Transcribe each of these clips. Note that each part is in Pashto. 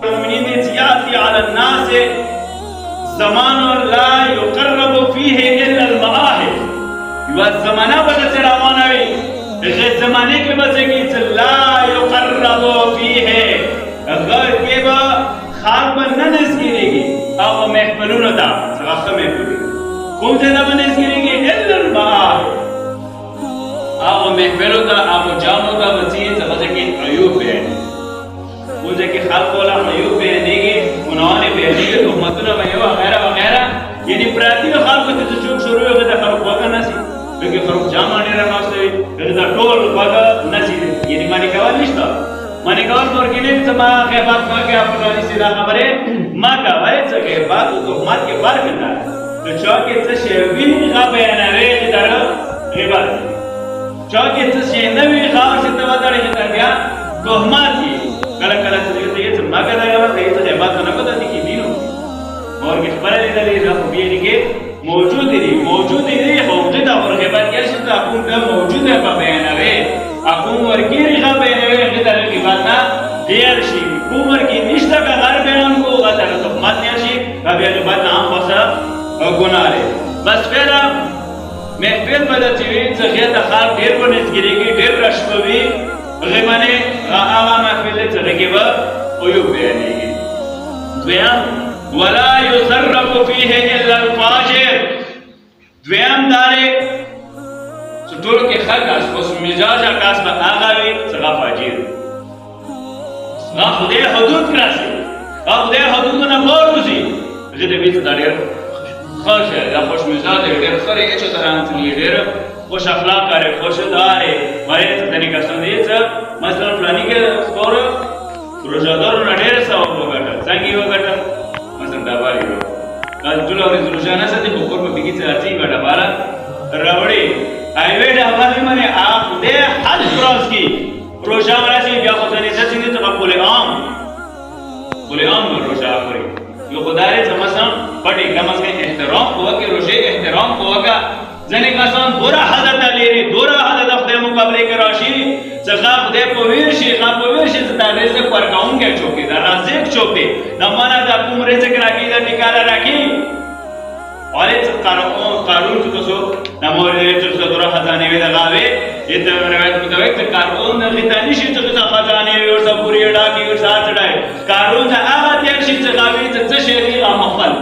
المؤمنين يأتي على الناس زمان لا يقرب فيه إلا المآهل والزمانة بدأت روانوي غير زمانه के बचे कि لا يقرب فيه غير के बा खाल बनना नस्किरेगी अब महफलून था सगाफ़ महफलून कौन से दबा नस्किरेगी إلا المآهل अब महफलून था अब जामो था बची सबसे कि अयूब है मुझे कि खाल कोला अयूब है नेगे उन्होंने बेहनीगे तो मतुना में वगैरह वगैरह यानी प्रातिक खाल को तो चुप शुरू हो गया फरुख वगैरह नसी क्योंकि फरुख जामाने रहना से इधर टोल वगैरह नसी यानी माने कवाल निश्ता माने कवाल तो किने समा के बात में क्या पुरानी सीधा खबरें माँ का वाले सके बात तो मात के बार करना है तो चौके से शेविन का बयाना रे इधर ये बात चौके से शेनवी खास से तवादर इधर क्या तो हमारी कल कल से ये तो मगर आया तो ये बात ना पता नहीं कि दिनो और किस पर इधर ये सब भी नहीं के मौजूद है मौजूद और के बाद क्या सिर्फ अपुन का मौजूद है बयान है अपुन और की रिहा बयान है इधर की बात ना देर शी कुमर की निष्ठा का हर बयान को अदर तो मत नहीं शी अभी जो बात नाम फसा गुनाह है बस फिर मैं फिर बता चाहिए तो ये तखार देर को निस्किरेगी देर रश्मवी غمانه آغا محفله ترکیبا عیوب بیانیگی دویم ولا يصرف فيه إلا الفاجر دویم داره سطور که خلق است بس مزاج اکاس با آغاوی سغا فاجر سغا خده حدود کراسی سغا خده حدود نباروزی جده بیت داره خوش ہے یا خوش مزاج ہے دیر خری اچھو تران تنی دیر خوش اخلاق کرے خوش دارے مارے تنی کسان دیت مثلا فلانی کے سکور روزادار نډیر ثواب وګټل څنګه وګټل مثلا دابالي کله ټول اورې روزانه ساتي په کور په بيګي څارتي غټه بارا راوړي ایوې دابالي باندې اپ دې حد کراس کی روزا راځي بیا خو ته نه ځي ته په عام روزا اخري یو خدای ته مثلا پټي کمس کې احترام هوا کې روزه احترام هواګه ځنې کسان دورا حدت لري دورا حدت خپل مقابله کې راشي څنګه خدای په ویر شي ته رزق ورکاون کې چوکي دا رزق چوکي دا معنا د کوم رزق راکې دا ټیکاله راکې اورې قانون څه کوسو د مورې چې دورا خزانه وي دا غاوي دې روایت مطابق ته قانون نه غتانی شي چې دا خزانه وي او سپوري اډا کې او سات چړای قانون دا هغه تیر شي چې غاوي څه شي غا مخل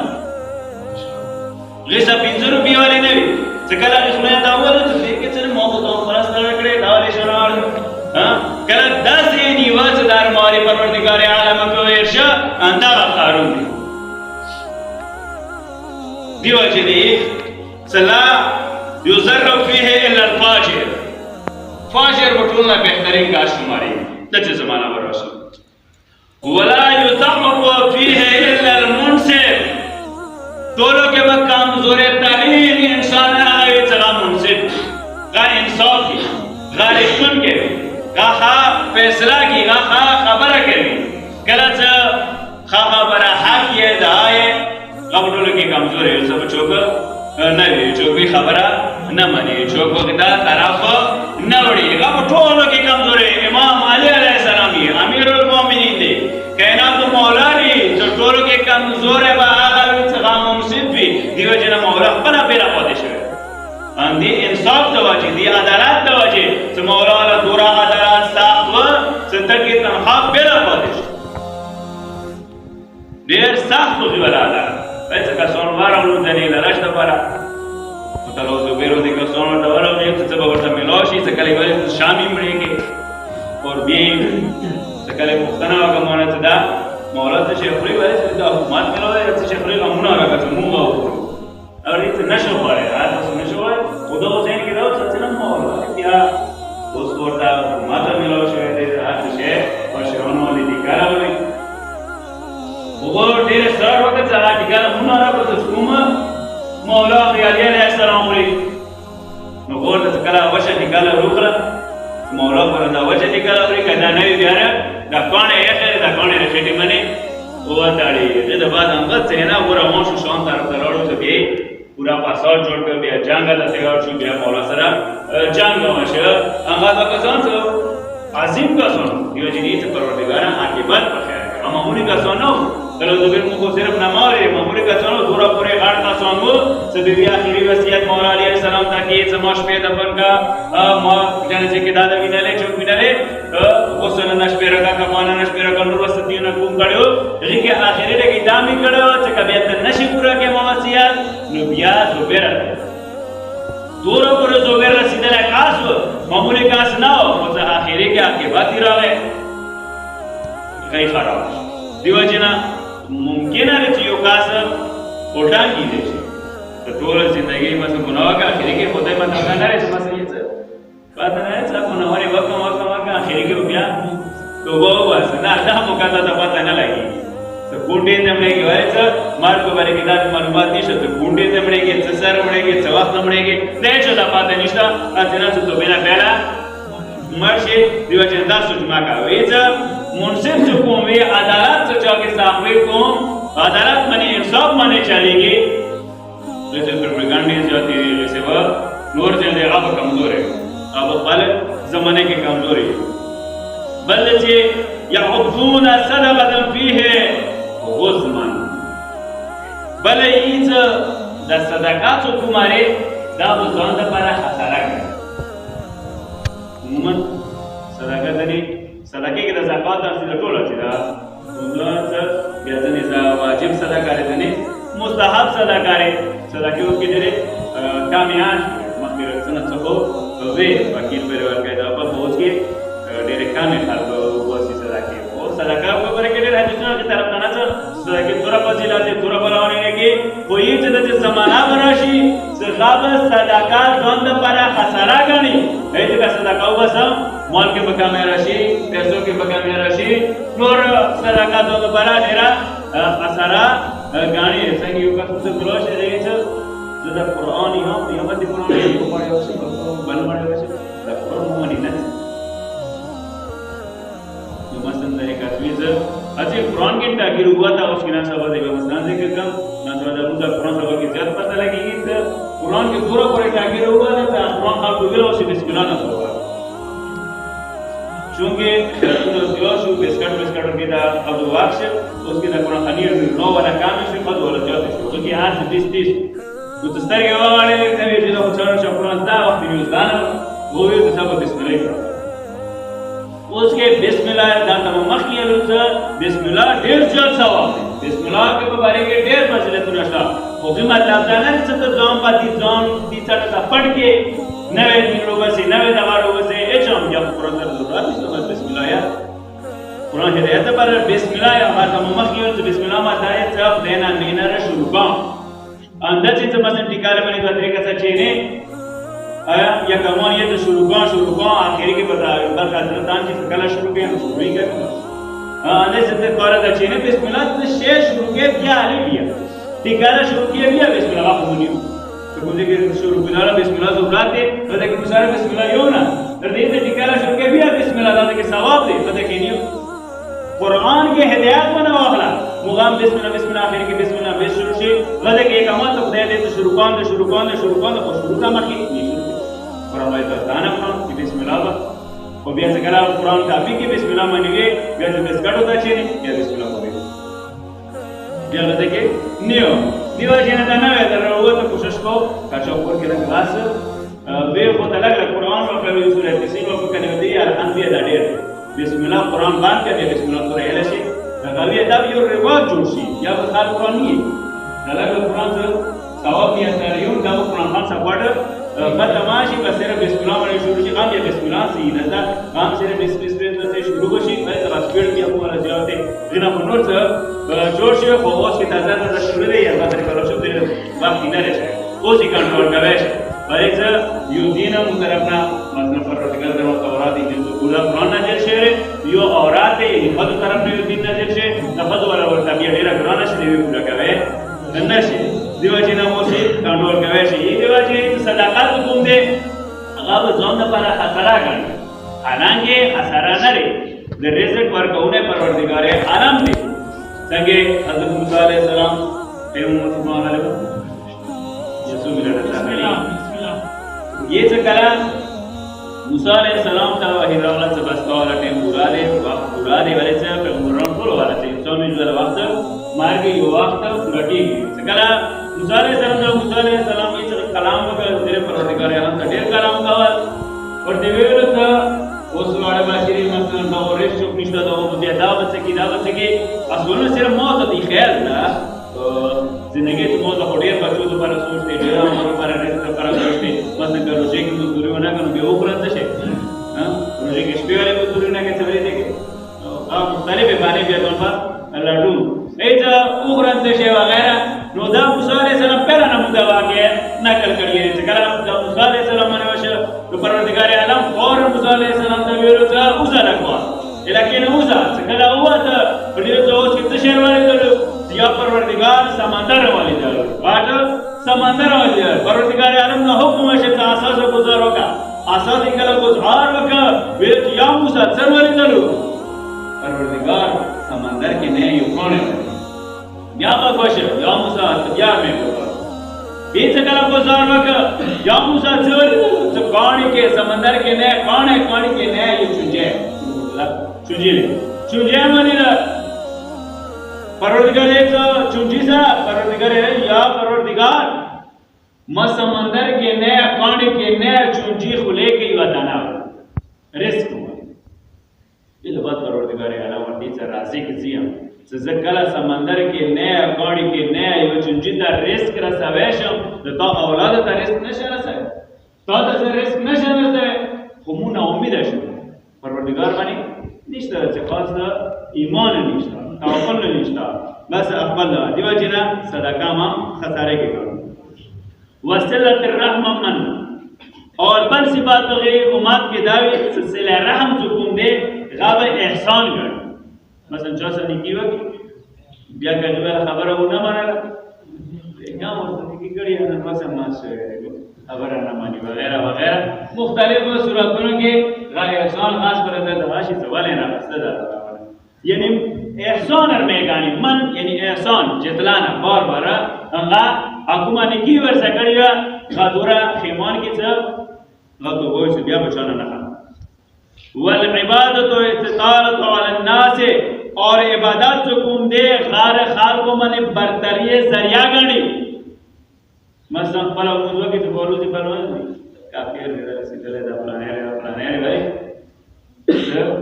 غیسا 5 روپیا والے نه وي کله اسمه دا وله ته کې څه مو ته خلاص کړې دا ولې شنوار کله داسې نیواز دار ماري پروردگار عالم کو ارشا انده قارون دی وجه دی سلا یزرب فيه الا الفاجر فاجر بټولنا بهترین کا شماري دغه زمانہ ورسو ولا يثقف فيه الا المنصف ټولو کې به کمزور ترین انسان هغه چې منصف غا انصاف کی غا رښتون کې غا فیصله کی غا خبره کوي کله چې خبره حق یې دای غا ټولو کې کمزور یې څه چوک نه وی چوک خبره نه مانی چوک دا طرف نه وړي غا ټولو کې کمزور امام علی علیه السلام امیر المؤمنین دی کائنات مولا دی ټولو کې کمزور به هغه دیو جنا مولا خپل پیرا پاتې شوی اندی انصاف توجه دی عدالت توجه چې مولا له دورا عدالت ساخت و ستر کې تنخواه پیرا پاتې شوی ډیر سخت وی ولاله وایي که سونوارو دلیل راشد پارا متلو زبیرو دی که سونو ډورو یې څه به ورته ملوشي څه کله وایي شامي مړېږي اور بیم څه کله پښتنه وګمونه ته دا مولا ته شیخری وایي چې دا حکومت ملوي څه شیخری غمونه راکړه موږ اور یہ نشو پڑے آج اس نشو ہے خدا حسین کی رو سچنا مولا کیا اس کوٹا ماتا ملو شوئے دے آج شیخ اور شیخونو والی دیکارا ہوئی وہ دیر سر وقت سے آج دیکارا منارا کو تسکوم مولا خیالی علیہ السلام ہوئی نگور تسکرا وشا دیکارا روکلا مولا پر دا وشا دیکارا ہوئی کہنا نوی بیارا دا کانے ایخیر دا کانے رخیٹی منی وہ تاڑی جد بعد انگت سے نا پورا موشو شان طرف تلوڑو سے بھی پورا پاساو جوړ کړ بیا جنگ له تیار شو بیا مولا سره جنگ وشو هغه کسان څو عظیم کسان دیو جنې ته پروردگار عاقبت په خیر मामूली का सोनो चलो जुबैर मुझको सिर्फ न मारे मामूली का सोनो थोड़ा पूरे गाड़ का सोनो सभी आखिरी वसीयत मौला अलैहिस्सलाम ताकि समाज पे दफन का मा जाने से के दादा विनले चुप विनले कोसन नशपेरा का कमाना नशपेरा का नूर वसतियों ने कुम करो लेकिन आखिरी रे की दामी करो चकबियत नशी पूरा के मवसियत नबिया जुबैर थोड़ा पूरे जुबैर सीधे कास मामूली कास ना हो मतलब आखिरी के आके बात ही रहे कई खराब दिवजना मुमकिन आहे की योगास ओढा की देशी तर तोर जिंदगी मस गुनाह का आखिरी के होते मत करणार है मस याचं बात नाही चा गुनाहरी वक आखिरी के उभ्या तो बस ना आता मुकाता पता ना लागी तर कुंडे तमणे घेवायचं मार्ग बारे की दात मालूमात निशत कुंडे तमणे के सर मणे के जवाब तमणे के देशो दा पाते निष्ठा अजना तो बिना बेला मर्शे दिवचन दास सुजमा का वेज मुनसिफ जो कोमे अदालत से जाके सामने को अदालत मने इंसाफ माने चलेगी जैसे प्रोपेगेंडा जाती है जैसे वह नूर जल्दी अब कमजोर है अब पल जमाने के कमजोर है बल्कि यअबून सदबतन फीहे गुज़मन भले इज द सदका तो तुम्हारे दा उजान द पर हसारा है उमन सदका दनी सदके के ज़कात असली टोला चिदा उन्नत याजने सा वाजिब सदका रे दनी मुस्तहब सदका रे सदके के दरे कामयाब मखिर सनत सको वे वकील परिवार के दा पर पहुंच के डेरे कामे खाल वो सी सदके वो सदका को पर के डेरे हदीस के तरफ ना सदके तोरा फजीला से तोरा बनाने ने के कोई जद जमाना बराशी सखाब सदका गंद पर खसरा गनी है जगह सदका बस माल के बका में राशि पैसों के बका में राशि नूर सदका तो बड़ा डेरा असरा गाणी संगी का कुछ ग्रोश है जो जदा कुरान ही हो यमति कुरान ही को पढ़े हो बन पढ़े हो कुरान मोनी न जो मसन ने का चीज अच्छे कुरान के ताकि हुआ था उसकी ना सब देवे मसन से कम ना तो मुझे कुरान सब की जरूरत पता लगी इस कुरान के पूरा पूरे ताकि हुआ था कुरान का बिल्कुल उसी बिस्मिल्लाह ना हुआ चूंकि जोश बिस्कट के दा अब वाक्श उसके दा कुरान खनीर नो वाला काम से खद वाला जाते तो कि आज 30 तो तस्तर के वाले ने भी जो कुरान कुरान दा वक्त यूज दाना वो भी सब बिस्मिल्लाह उसके बिस्मिल्लाह दा तमाम मखियल बिस्मिल्लाह ढेर जल सवाब बिस्मिल्लाह के बारे के ढेर फजीलत नशा हुकूमत लादाना से तो जाम पाती जाम तीसरा का पढ़ के नवे लोगों से नवे दवारों से एचम या कुरान का जरूरत है बिस्मिल्लाह या कुरान हिदायत पर बिस्मिल्लाह या तमाम मखियल से बिस्मिल्लाह माताए सब देना मीना रे शुरू का अंदर से मसन टिकाले बने तो तरीका से चेने या कमान ये तो शुरू का आखिरी के बता बरका हजरतान की कला शुरू के शुरू ही कर अंदर से तोरा का चेने बिस्मिल्लाह से शेष शुरू के क्या आले किया टिकाला शुरू किया भी बिस्मिल्लाह बोलियो तो मुझे के शुरू बिना बिस्मिल्लाह तो बुलाते तो देख मुसारे बिस्मिल्लाह यो ना तो देख टिकाला शुरू के भी बिस्मिल्लाह दादा के सवाब दे तो देख नहीं कुरान के हिदायत बना वाला मुगाम बिस्मिल्लाह बिस्मिल्लाह आखिर के बिस्मिल्लाह बेस शुरू से वजह के एक अमल तो दे दे तो शुरू कौन तो शुरू का मखी नहीं शुरू कुरान में तो दाना खान की बिस्मिल्लाह और भी ऐसे करा कुरान का भी के बिस्मिल्लाह मानेंगे वैसे बिस्कट होता चाहिए या बिस्मिल्लाह हो गई या वजह के नियो दिवाजीना दाना है तो वो तो कोशिश को काचोपुर के क्लास बे को अलग कुरान में कभी सूरह किसी को कहने होती है अनबिया दा डेट बिस्मिल्लाह कुरान बात करते बिस्मिल्लाह तो रहले से कभी तब यो रिवाज जोशी या बता कुरान नहीं अलग कुरान से सवाब दिया था यूं दा कुरान खान सा पढ़ बदमाशी बसर बिस्मिल्लाह में शुरू से काम या बिस्मिल्लाह से नदा काम से बिस्मिल्लाह से शुरू को शी मैं तब स्पीड किया हुआ जाते बिना मनोर से जोश ये फोकस के ताजा शुरू रे या बात करो शब्द बाकी न रहे वो सी कंट्रोल करे भाई से यूदीना मुतरफना मतलब प्रोटोकॉल दरो तौरात ही जो पूरा कुरान नाजिल शेर यो औरात है खुद तरफ ने यूदीन नाजिल शेर लफज वाला और तबियत डेरा कुरान से पूरा करे नशे दिवाजीना मोसी कंट्रोल करे से ये दिवाजी सदाकत हुकुम दे अब जोन पर हसरा कर हालांकि हसरा न रे द रिजल्ट वर्क होने परवरदिगार आलम दे संगे हजरत मूसा अलैहि सलाम पैगंबर सुभान अल्लाह यीशु मिला बिस्मिल्लाह ये से कला موسی علیہ السلام ته وحی راغله چې بس تا والا ټیم پورا دی وخت پورا دی ولې چې پیغمبران ټول والا چې 24 ځله وخت مارګي یو وخت پوره کېږي چې کله موسی علیہ السلام یې کلام وکړ ډېر پروردګار عالم ته ډېر کلام کول ورته ویل ته اوس واړه بشری مثلا دا ورش چوک نشته دا مو دا وڅ کی اصلونه صرف مو ته دی خیال نه زندگی ته مو ته ډېر بچو ته پر سوچته ډېر امر پر رزق پر سوچته مثلا روزي کې مزدوري ونه کنه به وګورئ څه ها روزي کې شپږه مزدوري نه کې څه ویل دي مختلف باندې بیا ټول پر لړو ایته وګورئ څه وغیرہ نو دا موسی علیہ السلام پہلا نمودہ واقعہ نقل کړی چې کله موسی علیہ السلام باندې وشه نو پروردګار عالم فورا موسی علیہ السلام ته ویلو چې اوسه راکوا لکه اوسه چې کله وته په دې ته اوس څه شی ورته یا پروردگار سمندر والی دار واټ سمندر والی پروردگار عالم نو حکم شه چې اساس گزارو کا اساس کله گزار وکا ویل یا موسی څر والی دلو پروردگار سمندر کې نه یو کونه یا باشه یا موسی بیا مې وکړ بیچ کله گزار وکا یا موسی څر څه پانی کې سمندر کې نه پانی کې نه یو چونجه باندې پروردگار ایک چونٹی سا پروردگار ہے یا پروردگار ما سمندر کے نئے پانی کے نئے چونٹی خلے کے وطنا رزق ہوا یہ بات پروردگار اعلی وردی سے راضی کسیم سزکلا سمندر کے نئے پانی کے نئے یہ چونٹی دا رزق رسویشم تا اولاد تا رزق نشه رسے تا رزق نشه رسے خمونا امید شو پروردگار بانی نشته چې خاص ایمان نشته توکل نشته بس خپل دیو جنا صدقه ما خساره کې کړو وصلت الرحم من اور بل صفات غیر امت کې داوی سلسله رحم جو کوم دے غاب احسان کړ مثلا چا سره کیږي بیا کله خبره ونه مانله یا ورته کې کړی نه پس ما خبره نه مانی وغیرہ وغیرہ مختلف صورتونو کې غیر احسان خاص پر د راشي سوال نه راستدا یعنی احسان ارمیگانی من یعنی احسان جتلانا بار بارا انگا حکومانی کی ورسا کریو خادورا خیمان کی چه غطو گوش بیا بچانا نخوا والعبادت و استطارت علی الناس اور عبادت چکم دے خار خالقو من برتری ذریعہ گانی مثلا پلا موضوع کی تو بولو دی پلوان دی کافیر دیدر سیدلے دا پلانیاری بھائی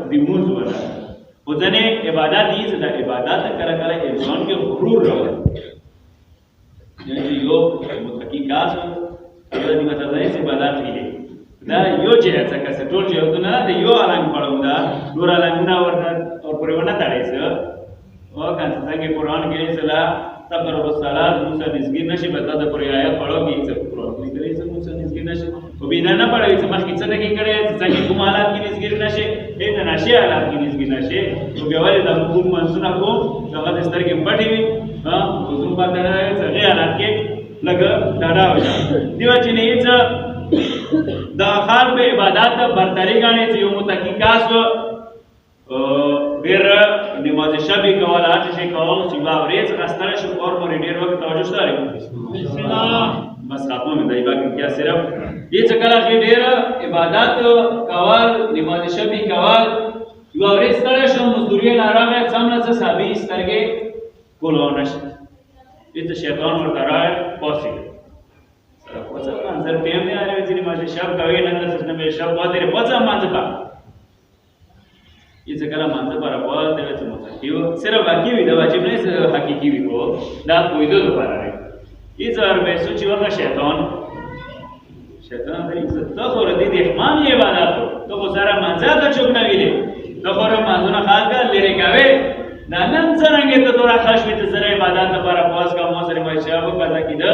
دی موضوع بنا وزنه عبادت دي چې د عبادت کله کله انسان کې غرور راوړي یعنی یو متقی کاس د دې مطلب دی چې عبادت دی دا یو چې څنګه ټول چې ودونه دی یو الان پړو دا نور الان ورته او پرونه تړي څه او څنګه قرآن کې سلا تقرب الصلاه موسی نسګي نشي بدل د پرې آیات پړو کې څه قرآن کې کوي چې موسی نسګي نشي او بيدا نه پړوي چې مخکې څه دغه کړي څنګه کومالات کې نسګي نشي دې نشي حالات کې نسګي نشي او بیا ولې د حکومت منځونه کو هغه د سترګې پټي وي ها حضور باندې څنګه حالات کې لګ ډاډا وځي دیو چې نه څه د خلق عبادت برتری غاڼې چې یو متقی کاس ډېر نماز شبي کول اته شي کول چې باورې څخه ستړي شو اور مو ډېر وخت توجه ستاره بسم الله بس خاتمه مې دایبا کې کیا صرف یہ څنګه ډېر عبادت کول نماز شبي کول باورې ستړي شو مزدوري نارامه څامنه څه سابي سترګې کولو نشي دې شیطان ورته راځي پوسي سره پوسه انځر پېم نه اړ چې نماز شب کوي نه څه نه شب وته پوسه مانځه یہ څنګه مانځه پر اول د وڅ متکیو صرف واقعي وي دا واجب نه حقيقي وي کو دا کوئی دو لپاره نه یہ ځار به سوچي ورته شیطان دې څه خو ردی د احمان یې عبادت ته خو سره مانځه ته چوک نه ویلې ته خو مانځونه خالګه لری کاوي دا نن څنګه ته تورا خاص وي ته سره عبادت لپاره پاس کا مو سره مې شابه قضا کیده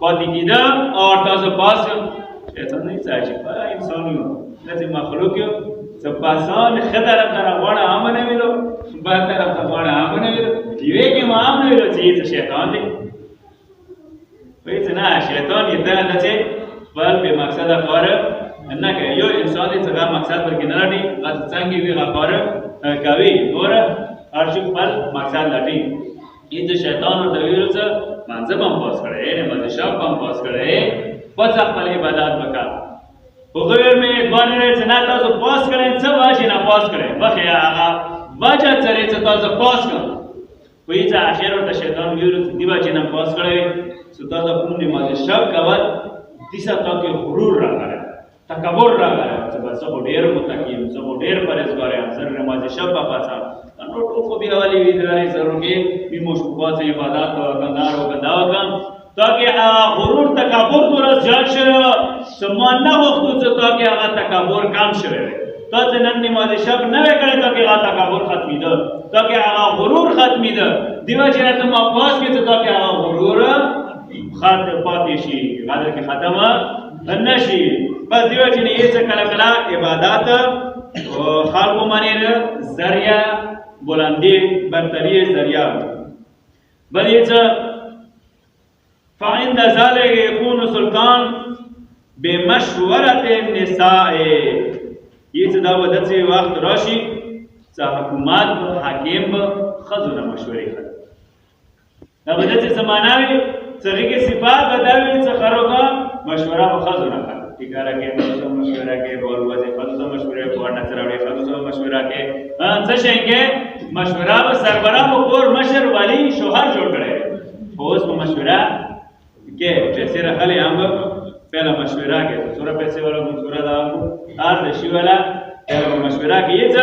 پاتې کیده او تاسو پاس شیطان نه ځاجي په انسانو دغه مخلوق سپاسان خطر طرف وړه امنه ویلو با طرف وړه امنه ویلو یوه کې ما امنه ویلو چې شیطان دی وای څنګه شیطان یې دا نه چې بل به مقصد خبره نه کوي یو انسان دې څنګه مقصد پر کې نه لټي غلط څنګه وی خبره کوي نور هر څه خپل مقصد لټي دې شیطان ورته ویلو چې منځ بم پاس کړي نه مده شاب بم پاس کړي پس خپل عبادت وکړه غیر مې دوه نه نه تاسو پاس کړئ څه واجب نه پاس کړئ بخې هغه وجه سره چې تاسو پاس کړئ وایي چې اخر ورته شیطان ویل دی چې نه پاس کړئ چې تاسو کوم نماز شب کول دیسه تاکي غرور راغلی تکبر راغلی چې بس خو ډېر متقیم زه خو ډېر پرهیزګار یم زه نماز شب به پاسم نو ټول خو بیا والی وی درای ضرور کې می مشکوکات عبادت او کندار او کدا وکم تاکي غرور تکبر تور زیات شوه سمان نه وختو چې تاکي هغه تکبر کم شوه تاسو نن نماز شب نه وکړئ تاکي هغه تکبر ختمي ده تاکي هغه غرور ختمي ده دیو چې ته ما پاس کې تاکي هغه غرور خاطر پاتې شي غادر کې ختمه نشي بس دیو چې یې څه کله کله عبادت خلقو باندې ذریعہ بلندی برتری ذریعہ بل یہ فعند ذلك يكون سلطان بمشورة النساء یہ دا ودت سے وقت راشي چې حکومت حاکم خزونه مشورې کوي دا ودت سے زمانہ وي چې کې صفات بداوي چې خروګه مشوره خزونه کوي ټیکاره کې مشوره کې بول وځي خزونه مشوره کوي نه چرواړي خزونه مشوره کوي څه شي کې مشوره و سربراہ و کور مشر والی شوهر جوړ کړي اوس مشوره کې جیسے رخلې هم پہلا مشورہ کې سورہ پیسې والا سورہ دا ار د شی والا پہلا مشورہ کې یہ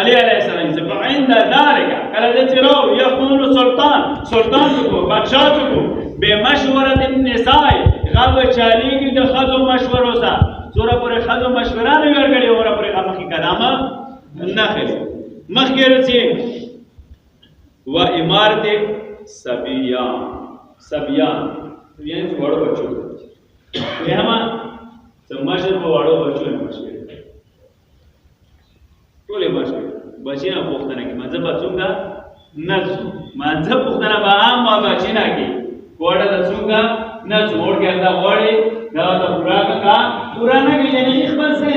علی علیہ السلام سے عند ذلك کله دې رو یقول سلطان کو بادشاہ کو به مشورت النساء غو چالی کې د خزو مشورو سره سورہ پر خزو مشورہ نه ورګړي اور پر مخې کلامه نه خېل مخکې رسي و امارت سبیان یعنی وړو بچو یہ ہم مشر په وړو بچو نه مشکل ټول مشکل بچینا پوښتنه کې مزه بچونګه نه مزه پوښتنه به عام ما بچینا کې کوړه د څنګه نه جوړ کې دا وړي دا پورا کا نه کې یعنی خپل سه